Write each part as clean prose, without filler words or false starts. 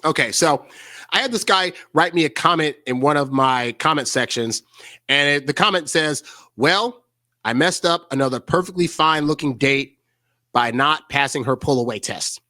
Okay, so I had this guy write me a comment in one of my comment sections, and the comment says, well, I messed up another perfectly fine looking date by not passing her pull away test.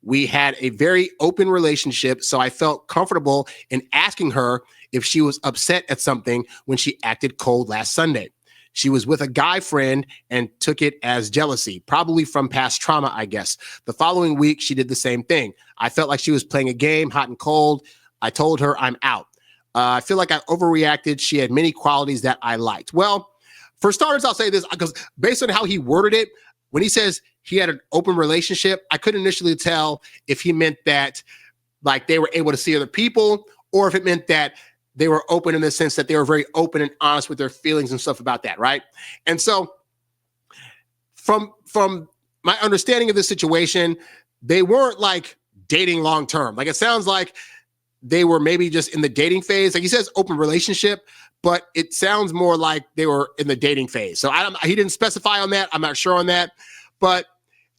We had a very open relationship, so I felt comfortable in asking her if she was upset at something when she acted cold last Sunday. She was with a guy friend and took it as jealousy, probably from past trauma, I guess. The following week, she did the same thing. I felt like she was playing a game, hot and cold. I told her I'm out. I feel like I overreacted. She had many qualities that I liked. Well, for starters, I'll say this, because based on how he worded it, when he says he had an open relationship, I couldn't initially tell if he meant that like they were able to see other people, or if it meant that they were open in the sense that they were very open and honest with their feelings and stuff about that, right? And so from my understanding of this situation, they weren't like dating long term. Like it sounds like they were maybe just in the dating phase. Like he says open relationship, but it sounds more like they were in the dating phase. So he didn't specify on that. I'm not sure on that. But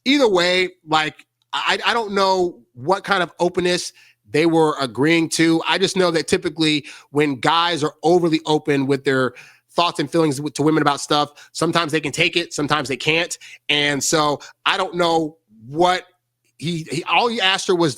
either way, like I don't know what kind of openness they were agreeing to. I just know that typically when guys are overly open with their thoughts and feelings to women about stuff, sometimes they can take it, sometimes they can't. And so I don't know what all he asked her was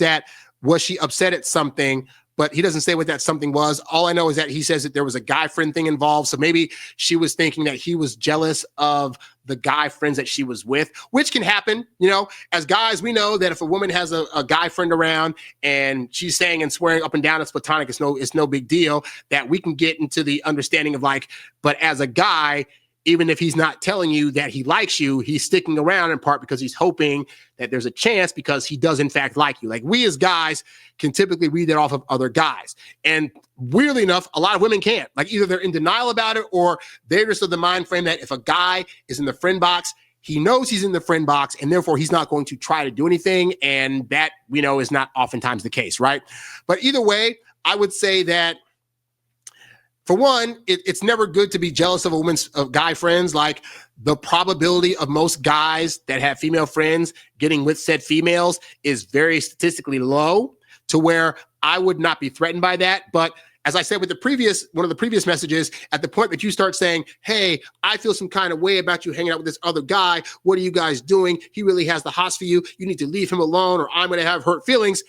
she upset at something, but he doesn't say what that something was. All I know is that he says that there was a guy friend thing involved. So maybe she was thinking that he was jealous of the guy friends that she was with, which can happen. You know, as guys, we know that if a woman has a guy friend around and she's saying and swearing up and down it's platonic, it's no big deal, that we can get into the understanding of like, but as a guy, even if he's not telling you that he likes you, he's sticking around in part because he's hoping that there's a chance because he does in fact like you. Like we as guys can typically read that off of other guys. And weirdly enough, a lot of women can't. Like either they're in denial about it or they're just of the mind frame that if a guy is in the friend box, he knows he's in the friend box and therefore he's not going to try to do anything. And that, we know, is not oftentimes the case, right? But either way, I would say that for one, it's never good to be jealous of of guy friends. Like the probability of most guys that have female friends getting with said females is very statistically low to where I would not be threatened by that. But as I said with one of the previous messages, at the point that you start saying, hey, I feel some kind of way about you hanging out with this other guy. What are you guys doing? He really has the hots for you. You need to leave him alone or I'm going to have hurt feelings.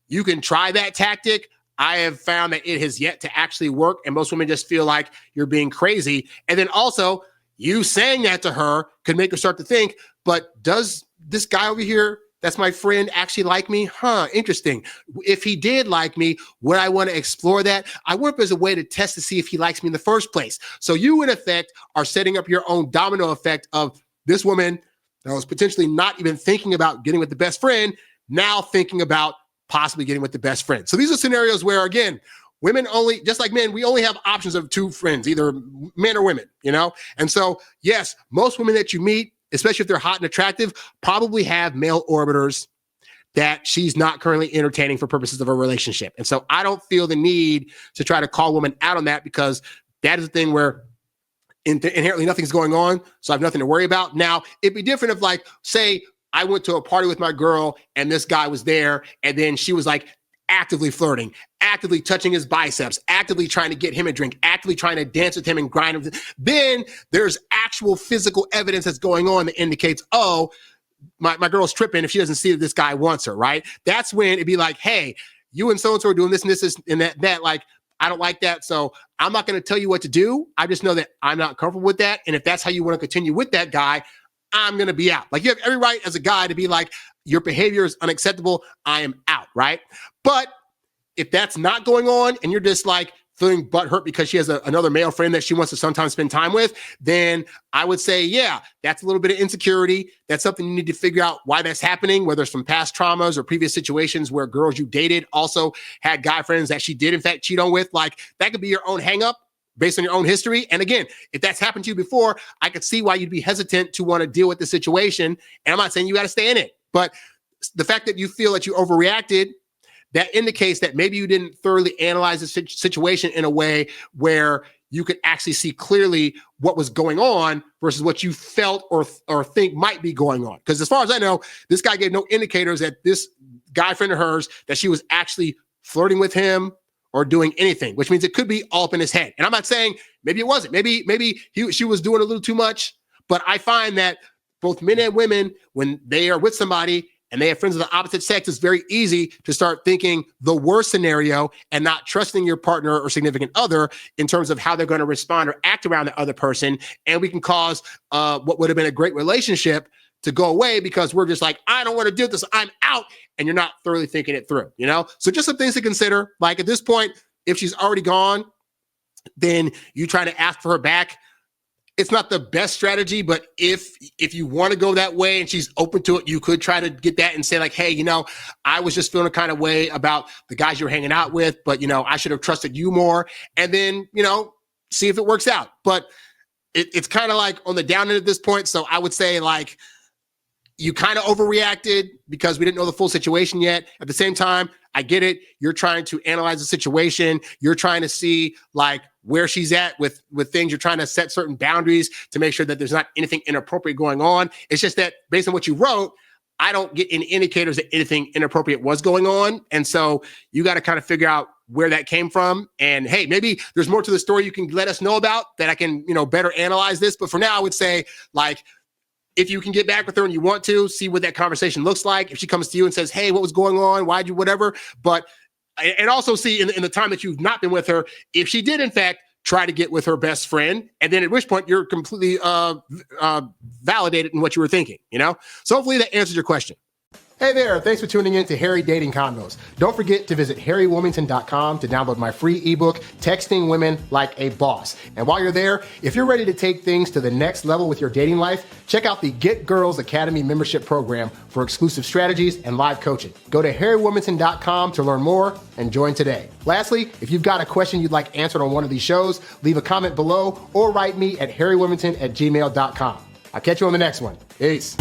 You can try that tactic. I have found that it has yet to actually work. And most women just feel like you're being crazy. And then also you saying that to her could make her start to think, but does this guy over here, that's my friend, actually like me? Interesting. If he did like me, would I want to explore that? I work as a way to test to see if he likes me in the first place. So you, in effect, are setting up your own domino effect of this woman that was potentially not even thinking about getting with the best friend, now thinking about possibly getting with the best friend. So these are scenarios where, again, women only, just like men, we only have options of two friends, either men or women, you know? And so, yes, most women that you meet, especially if they're hot and attractive, probably have male orbiters that she's not currently entertaining for purposes of a relationship. And so I don't feel the need to try to call women out on that because that is a thing where inherently nothing's going on, so I have nothing to worry about. Now, it'd be different if, like, say, I went to a party with my girl and this guy was there and then she was like actively flirting, actively touching his biceps, actively trying to get him a drink, actively trying to dance with him and grind him. Then there's actual physical evidence that's going on that indicates, oh, my girl's tripping if she doesn't see that this guy wants her, right? That's when it'd be like, hey, you and so-and-so are doing this and this and that, like, I don't like that. So I'm not going to tell you what to do. I just know that I'm not comfortable with that. And if that's how you want to continue with that guy, I'm going to be out. Like, you have every right as a guy to be like, your behavior is unacceptable. I am out, right? But if that's not going on and you're just like feeling butthurt because she has another male friend that she wants to sometimes spend time with, then I would say, yeah, that's a little bit of insecurity. That's something you need to figure out why that's happening, whether it's from past traumas or previous situations where girls you dated also had guy friends that she did in fact cheat on with. Like, that could be your own hang up based on your own history. And again, if that's happened to you before, I could see why you'd be hesitant to want to deal with the situation. And I'm not saying you got to stay in it, but the fact that you feel that you overreacted, that indicates that maybe you didn't thoroughly analyze the situation in a way where you could actually see clearly what was going on versus what you felt or think might be going on. Because as far as I know, this guy gave no indicators that this guy friend of hers, that she was actually flirting with him, or doing anything, which means it could be all up in his head. And I'm not saying maybe it wasn't. Maybe she was doing a little too much. But I find that both men and women, when they are with somebody and they have friends of the opposite sex, it's very easy to start thinking the worst scenario and not trusting your partner or significant other in terms of how they're going to respond or act around the other person. And we can cause what would have been a great relationship to go away because we're just like, I don't want to do this, I'm out. And you're not thoroughly thinking it through, you know? So just some things to consider. Like at this point, if she's already gone, then you try to ask for her back. It's not the best strategy, but if you want to go that way and she's open to it, you could try to get that and say like, hey, you know, I was just feeling a kind of way about the guys you're hanging out with, but, you know, I should have trusted you more. And then, you know, see if it works out. But it's kind of like on the down end at this point. So I would say like, you kind of overreacted because we didn't know the full situation yet. At the same time, I get it. You're trying to analyze the situation. You're trying to see like where she's at with things. You're trying to set certain boundaries to make sure that there's not anything inappropriate going on. It's just that based on what you wrote, I don't get any indicators that anything inappropriate was going on. And so you got to kind of figure out where that came from. And hey, maybe there's more to the story you can let us know about that I can, you know, better analyze this. But for now, I would say like, if you can get back with her and you want to, see what that conversation looks like. If she comes to you and says, hey, what was going on? Why'd you, whatever. But, and also see in the time that you've not been with her, if she did in fact try to get with her best friend, and then at which point you're completely validated in what you were thinking, you know? So hopefully that answers your question. Hey there, thanks for tuning in to Harry Dating Convos. Don't forget to visit HarryWilmington.com to download my free ebook, Texting Women Like a Boss. And while you're there, if you're ready to take things to the next level with your dating life, check out the Get Girls Academy membership program for exclusive strategies and live coaching. Go to HarryWilmington.com to learn more and join today. Lastly, if you've got a question you'd like answered on one of these shows, leave a comment below or write me at HarryWilmington@gmail.com. I'll catch you on the next one. Peace.